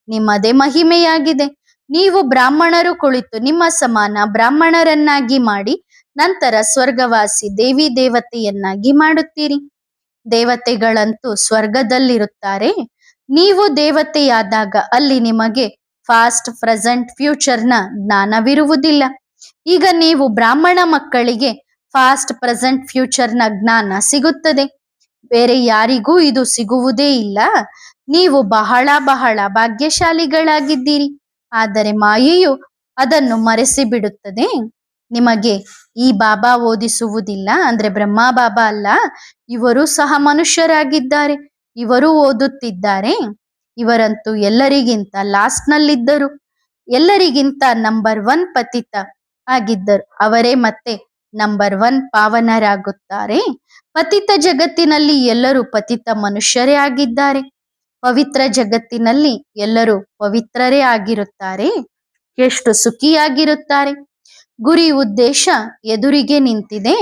ನಿಮ್ಮದೇ ಮಹಿಮೆಯಾಗಿದೆ. ನೀವು ಬ್ರಾಹ್ಮಣರು ಕುಳಿತು ನಿಮ್ಮ ಸಮಾನ ಬ್ರಾಹ್ಮಣರನ್ನಾಗಿ ಮಾಡಿ ನಂತರ ಸ್ವರ್ಗವಾಸಿ ದೇವಿ ದೇವತೆಯನ್ನಾಗಿ ಮಾಡುತ್ತೀರಿ. ದೇವತೆಗಳಂತೂ ಸ್ವರ್ಗದಲ್ಲಿರುತ್ತಾರೆ. ನೀವು ದೇವತೆಯಾದಾಗ ಅಲ್ಲಿ ನಿಮಗೆ ಫಾಸ್ಟ್, ಪ್ರೆಸೆಂಟ್, ಫ್ಯೂಚರ್ನ ಜ್ಞಾನವಿರುವುದಿಲ್ಲ. ಈಗ ನೀವು ಬ್ರಾಹ್ಮಣ ಮಕ್ಕಳಿಗೆ ಫಾಸ್ಟ್, ಪ್ರೆಸೆಂಟ್, ಫ್ಯೂಚರ್ನ ಜ್ಞಾನ ಸಿಗುತ್ತದೆ. ಬೇರೆ ಯಾರಿಗೂ ಇದು ಸಿಗುವುದೇ ಇಲ್ಲ. ನೀವು ಬಹಳ ಬಹಳ ಭಾಗ್ಯಶಾಲಿಗಳಾಗಿದ್ದೀರಿ. ಆದರೆ ಮಾಯೆಯು ಅದನ್ನು ಮರೆಸಿ ಬಿಡುತ್ತದೆ. ನಿಮಗೆ ಈ ಬಾಬಾ ಓದಿಸುವುದಿಲ್ಲ, ಅಂದ್ರೆ ಬ್ರಹ್ಮ ಬಾಬಾ ಅಲ್ಲ, ಇವರು ಸಹ ಮನುಷ್ಯರಾಗಿದ್ದಾರೆ. ಇವರು ಓದುತ್ತಿದ್ದಾರೆ. ಇವರಂತೂ ಎಲ್ಲರಿಗಿಂತ ಲಾಸ್ಟ್ ನಲ್ಲಿದ್ದರು. ಎಲ್ಲರಿಗಿಂತ ನಂಬರ್ 1 ಪತಿತ ಆಗಿದ್ದರು. ಅವರೇ ಮತ್ತೆ ನಂಬರ್ 1 ಪಾವನರಾಗುತ್ತಾರೆ. ಪತಿತ ಜಗತ್ತಿನಲ್ಲಿ ಎಲ್ಲರೂ ಪತಿತ ಮನುಷ್ಯರೇ ಆಗಿದ್ದಾರೆ. ಪವಿತ್ರ ಜಗತ್ತಿನಲ್ಲಿ ಎಲ್ಲರೂ ಪವಿತ್ರರೇ ಆಗಿರುತ್ತಾರೆ. ಎಷ್ಟು ಸುಖಿಯಾಗಿರುತ್ತಾರೆ. ಗುರಿ ಉದ್ದೇಶ ಎದುರಿಗೆ ನಿಂತಿದೆ.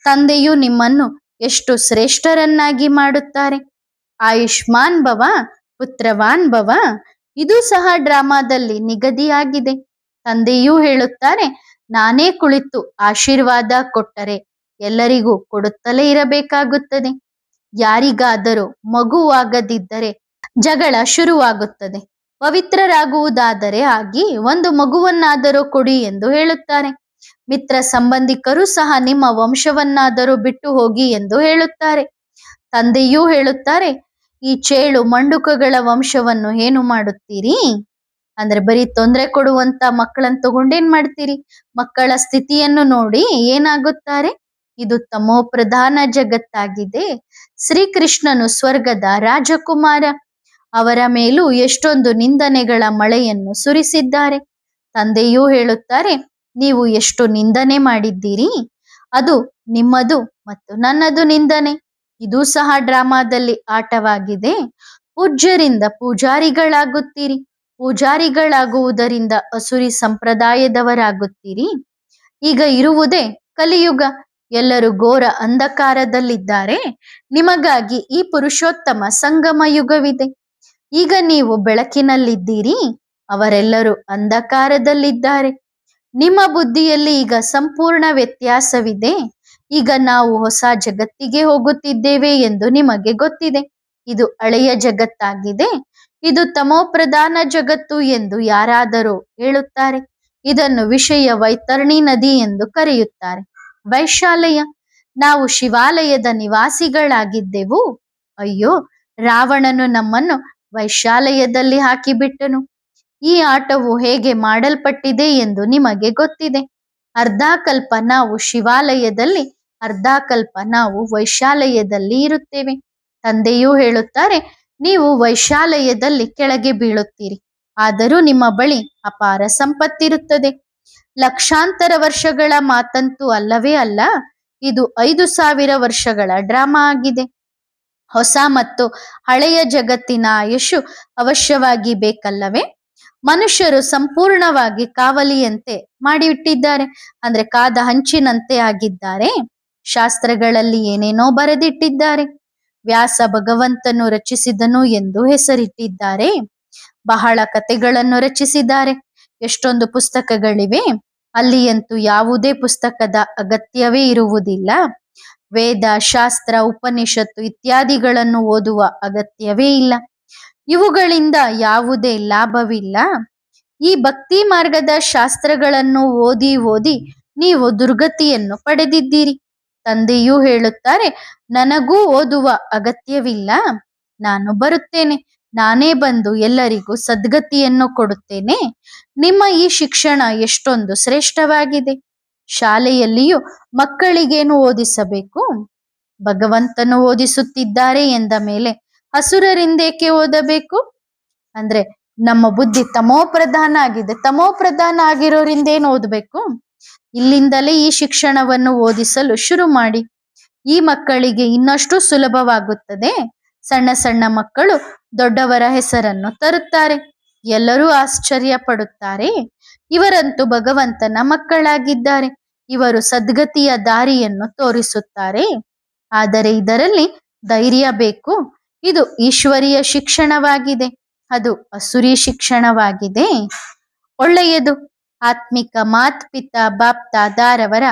ತಂದೆಯು ನಿಮ್ಮನ್ನು ಎಷ್ಟು ಶ್ರೇಷ್ಠರನ್ನಾಗಿ ಮಾಡುತ್ತಾರೆ. ಆಯುಷ್ಮಾನ್ ಭವ, ಪುತ್ರವಾನ್ ಭವ, ಇದು ಸಹ ಡ್ರಾಮಾದಲ್ಲಿ ನಿಗದಿಯಾಗಿದೆ. ತಂದೆಯೂ ಹೇಳುತ್ತಾರೆ, ನಾನೇ ಕುಳಿತು ಆಶೀರ್ವಾದ ಕೊಟ್ಟರೆ ಎಲ್ಲರಿಗೂ ಕೊಡುತ್ತಲೇ ಇರಬೇಕಾಗುತ್ತದೆ. ಯಾರಿಗಾದರೂ ಮಗುವಾಗದಿದ್ದರೆ ಜಗಳ ಶುರುವಾಗುತ್ತದೆ. ಪವಿತ್ರರಾಗುವುದಾದರೆ ಆಗಿ ಒಂದು ಮಗುವನ್ನಾದರೂ ಕೊಡಿ ಎಂದು ಹೇಳುತ್ತಾರೆ. ಮಿತ್ರ ಸಂಬಂಧಿಕರು ಸಹ ನಿಮ್ಮ ವಂಶವನ್ನಾದರೂ ಬಿಟ್ಟು ಹೋಗಿ ಎಂದು ಹೇಳುತ್ತಾರೆ. ತಂದೆಯೂ ಹೇಳುತ್ತಾರೆ, ಈ ಚೇಳು ಮಂಡುಕಗಳ ವಂಶವನ್ನು ಏನು ಮಾಡುತ್ತೀರಿ? ಅಂದ್ರೆ ಬರೀ ತೊಂದರೆ ಕೊಡುವಂತ ಮಕ್ಕಳನ್ನು ತಗೊಂಡೇನ್ ಮಾಡ್ತೀರಿ? ಮಕ್ಕಳ ಸ್ಥಿತಿಯನ್ನು ನೋಡಿ ಏನಾಗುತ್ತಾರೆ. ಇದು ತಮೋ ಪ್ರಧಾನ ಜಗತ್ತಾಗಿದೆ. ಶ್ರೀಕೃಷ್ಣನು ಸ್ವರ್ಗದ ರಾಜಕುಮಾರ. ಅವರ ಮೇಲೂ ಎಷ್ಟೊಂದು ನಿಂದನೆಗಳ ಮಳೆಯನ್ನು ಸುರಿಸಿದ್ದಾರೆ. ತಂದೆಯೂ ಹೇಳುತ್ತಾರೆ, ನೀವು ಎಷ್ಟು ನಿಂದನೆ ಮಾಡಿದ್ದೀರಿ, ಅದು ನಿಮ್ಮದು ಮತ್ತು ನನ್ನದು ನಿಂದನೆ. ಇದು ಸಹ ಡ್ರಾಮಾದಲ್ಲಿ ಆಟವಾಗಿದೆ. ಪೂಜ್ಯರಿಂದ ಪೂಜಾರಿಗಳಾಗುತ್ತೀರಿ. ಪೂಜಾರಿಗಳಾಗುವುದರಿಂದ ಅಸುರಿ ಸಂಪ್ರದಾಯದವರಾಗುತ್ತೀರಿ. ಈಗ ಇರುವುದೇ ಕಲಿಯುಗ. ಎಲ್ಲರೂ ಘೋರ ಅಂಧಕಾರದಲ್ಲಿದ್ದಾರೆ. ನಿಮಗಾಗಿ ಈ ಪುರುಷೋತ್ತಮ ಸಂಗಮ ಯುಗವಿದೆ. ಈಗ ನೀವು ಬೆಳಕಿನಲ್ಲಿದ್ದೀರಿ. ಅವರೆಲ್ಲರೂ ಅಂಧಕಾರದಲ್ಲಿದ್ದಾರೆ. ನಿಮ್ಮ ಬುದ್ಧಿಯಲ್ಲಿ ಈಗ ಸಂಪೂರ್ಣ ವ್ಯತ್ಯಾಸವಿದೆ. ಈಗ ನಾವು ಹೊಸ ಜಗತ್ತಿಗೆ ಹೋಗುತ್ತಿದ್ದೇವೆ ಎಂದು ನಿಮಗೆ ಗೊತ್ತಿದೆ. ಇದು ಹಳೆಯ ಜಗತ್ತಾಗಿದೆ. ಇದು ತಮೋಪ್ರಧಾನ ಜಗತ್ತು ಎಂದು ಯಾರಾದರೂ ಹೇಳುತ್ತಾರೆ. ಇದನ್ನು ವಿಷಯ ವೈತರಣಿ ನದಿ ಎಂದು ಕರೆಯುತ್ತಾರೆ. ವೈಶಾಲಯ, ನಾವು ಶಿವಾಲಯದ ನಿವಾಸಿಗಳಾಗಿದ್ದೆವು. ಅಯ್ಯೋ, ರಾವಣನು ನಮ್ಮನ್ನು ವೈಶಾಲಯದಲ್ಲಿ ಹಾಕಿಬಿಟ್ಟನು. ಈ ಆಟವು ಹೇಗೆ ಮಾಡಲ್ಪಟ್ಟಿದೆ ಎಂದು ನಿಮಗೆ ಗೊತ್ತಿದೆ. ಅರ್ಧಾಕಲ್ಪ ನಾವು ಶಿವಾಲಯದಲ್ಲಿ, ಅರ್ಧಾಕಲ್ಪ ನಾವು ವೈಶಾಲಯದಲ್ಲಿ ಇರುತ್ತೇವೆ. ತಂದೆಯೂ ಹೇಳುತ್ತಾರೆ, ನೀವು ವೈಶಾಲಯದಲ್ಲಿ ಕೆಳಗೆ ಬೀಳುತ್ತೀರಿ, ಆದರೂ ನಿಮ್ಮ ಬಳಿ ಅಪಾರ ಸಂಪತ್ತಿರುತ್ತದೆ. ಲಕ್ಷಾಂತರ ವರ್ಷಗಳ ಮಾತಂತೂ ಅಲ್ಲವೇ ಅಲ್ಲ. ಇದು 5,000 ವರ್ಷಗಳ ಡ್ರಾಮಾ ಆಗಿದೆ. ಹೊಸ ಮತ್ತು ಹಳೆಯ ಜಗತ್ತಿನ ಆಯುಷು ಅವಶ್ಯವಾಗಿ ಬೇಕಲ್ಲವೇ? ಮನುಷ್ಯರು ಸಂಪೂರ್ಣವಾಗಿ ಕಾವಲಿಯಂತೆ ಮಾಡಿಬಿಟ್ಟಿದ್ದಾರೆ, ಅಂದ್ರೆ ಕಾದ ಹಂಚಿನಂತೆ ಆಗಿದ್ದಾರೆ. ಶಾಸ್ತ್ರಗಳಲ್ಲಿ ಏನೇನೋ ಬರೆದಿಟ್ಟಿದ್ದಾರೆ. ವ್ಯಾಸ ಭಗವಂತನು ರಚಿಸಿದನು ಎಂದು ಹೆಸರಿಟ್ಟಿದ್ದಾರೆ. ಬಹಳ ಕಥೆಗಳನ್ನು ರಚಿಸಿದ್ದಾರೆ. ಎಷ್ಟೊಂದು ಪುಸ್ತಕಗಳಿವೆ. ಅಲ್ಲಿಯಂತೂ ಯಾವುದೇ ಪುಸ್ತಕದ ಅಗತ್ಯವೇ ಇರುವುದಿಲ್ಲ. ವೇದ, ಶಾಸ್ತ್ರ, ಉಪನಿಷತ್ತು ಇತ್ಯಾದಿಗಳನ್ನು ಓದುವ ಅಗತ್ಯವೇ ಇಲ್ಲ. ಇವುಗಳಿಂದ ಯಾವುದೇ ಲಾಭವಿಲ್ಲ. ಈ ಭಕ್ತಿ ಮಾರ್ಗದ ಶಾಸ್ತ್ರಗಳನ್ನು ಓದಿ ಓದಿ ನೀವು ದುರ್ಗತಿಯನ್ನು ಪಡೆದಿದ್ದೀರಿ. ತಂದೆಯೂ ಹೇಳುತ್ತಾರೆ, ನನಗೂ ಓದುವ ಅಗತ್ಯವಿಲ್ಲ. ನಾನು ಬರುತ್ತೇನೆ, ನಾನೇ ಬಂದು ಎಲ್ಲರಿಗೂ ಸದ್ಗತಿಯನ್ನು ಕೊಡುತ್ತೇನೆ. ನಿಮ್ಮ ಈ ಶಿಕ್ಷಣ ಎಷ್ಟೊಂದು ಶ್ರೇಷ್ಠವಾಗಿದೆ. ಶಾಲೆಯಲ್ಲಿಯೂ ಮಕ್ಕಳಿಗೇನು ಓದಿಸಬೇಕು? ಭಗವಂತನು ಓದಿಸುತ್ತಿದ್ದಾರೆ ಎಂದ ಮೇಲೆ ಅಸುರರಿಂದೇಕೆ ಓದಬೇಕು? ಅಂದ್ರೆ ನಮ್ಮ ಬುದ್ಧಿ ತಮೋಪ್ರಧಾನ ಆಗಿದೆ. ತಮೋಪ್ರಧಾನ ಆಗಿರೋರಿಂದೇನು ಓದಬೇಕು? ಇಲ್ಲಿಂದಲೇ ಈ ಶಿಕ್ಷಣವನ್ನು ಓದಿಸಲು ಶುರು ಮಾಡಿ. ಈ ಮಕ್ಕಳಿಗೆ ಇನ್ನಷ್ಟು ಸುಲಭವಾಗುತ್ತದೆ. ಸಣ್ಣ ಸಣ್ಣ ಮಕ್ಕಳು ದೊಡ್ಡವರ ಹೆಸರನ್ನು ತರುತ್ತಾರೆ. ಎಲ್ಲರೂ ಆಶ್ಚರ್ಯ ಪಡುತ್ತಾರೆ. ಇವರಂತೂ ಭಗವಂತನ ಮಕ್ಕಳಾಗಿದ್ದಾರೆ. ಇವರು ಸದ್ಗತಿಯ ದಾರಿಯನ್ನು ತೋರಿಸುತ್ತಾರೆ. ಆದರೆ ಇದರಲ್ಲಿ ಧೈರ್ಯ ಬೇಕು. ಇದು ಈಶ್ವರೀಯ ಶಿಕ್ಷಣವಾಗಿದೆ, ಅದು ಅಸುರಿ ಶಿಕ್ಷಣವಾಗಿದೆ. ಒಳ್ಳೆಯದು. ಆತ್ಮಿಕ ಮಾತ್ಪಿತಾ ಬಾಪ್ದಾದಾರವರ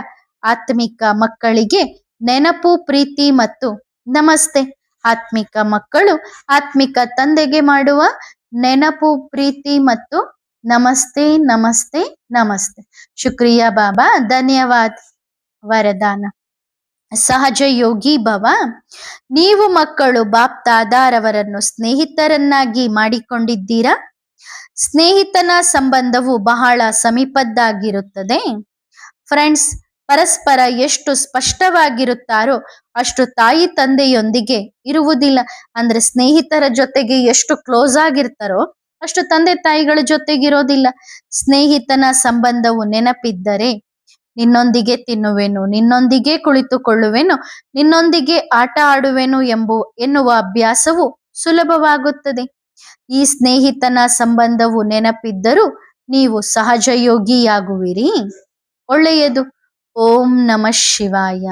ಆತ್ಮಿಕ ಮಕ್ಕಳಿಗೆ ನೆನಪು, ಪ್ರೀತಿ ಮತ್ತು ನಮಸ್ತೆ. ಆತ್ಮಿಕ ಮಕ್ಕಳು ಆತ್ಮಿಕ ತಂದೆಗೆ ಮಾಡುವ ನೆನಪು, ಪ್ರೀತಿ ಮತ್ತು ನಮಸ್ತೆ ನಮಸ್ತೆ ನಮಸ್ತೆ. ಶುಕ್ರಿಯಾ ಬಾಬಾ, ಧನ್ಯವಾದ. ವರದಾನ: ಸಹಜ ಯೋಗಿ ಭವ. ನೀವು ಮಕ್ಕಳು ಬಾಪ್ದಾದಾರವರನ್ನು ಸ್ನೇಹಿತರನ್ನಾಗಿ ಮಾಡಿಕೊಂಡಿದ್ದೀರಾ? ಸ್ನೇಹಿತನ ಸಂಬಂಧವು ಬಹಳ ಸಮೀಪದ್ದಾಗಿರುತ್ತದೆ. ಫ್ರೆಂಡ್ಸ್ ಪರಸ್ಪರ ಎಷ್ಟು ಸ್ಪಷ್ಟವಾಗಿರುತ್ತಾರೋ ಅಷ್ಟು ತಾಯಿ ತಂದೆಯೊಂದಿಗೆ ಇರುವುದಿಲ್ಲ. ಅಂದ್ರೆ ಸ್ನೇಹಿತರ ಜೊತೆಗೆ ಎಷ್ಟು ಕ್ಲೋಸ್ ಆಗಿರ್ತಾರೋ ಅಷ್ಟು ತಂದೆ ತಾಯಿಗಳ ಜೊತೆಗಿರೋದಿಲ್ಲ. ಸ್ನೇಹಿತನ ಸಂಬಂಧವು ನೆನಪಿದ್ದರೆ ನಿನ್ನೊಂದಿಗೆ ತಿನ್ನುವೆನು, ನಿನ್ನೊಂದಿಗೆ ಕುಳಿತುಕೊಳ್ಳುವೆನು, ನಿನ್ನೊಂದಿಗೆ ಆಟ ಆಡುವೆನು ಎನ್ನುವ ಅಭ್ಯಾಸವು ಸುಲಭವಾಗುತ್ತದೆ. ಈ ಸ್ನೇಹಿತನ ಸಂಬಂಧವು ನೆನಪಿದ್ದರೂ ನೀವು ಸಹಜ ಯೋಗಿಯಾಗುವಿರಿ. ಒಳ್ಳೆಯದು. ಓಂ ನಮಃ ಶಿವಾಯ.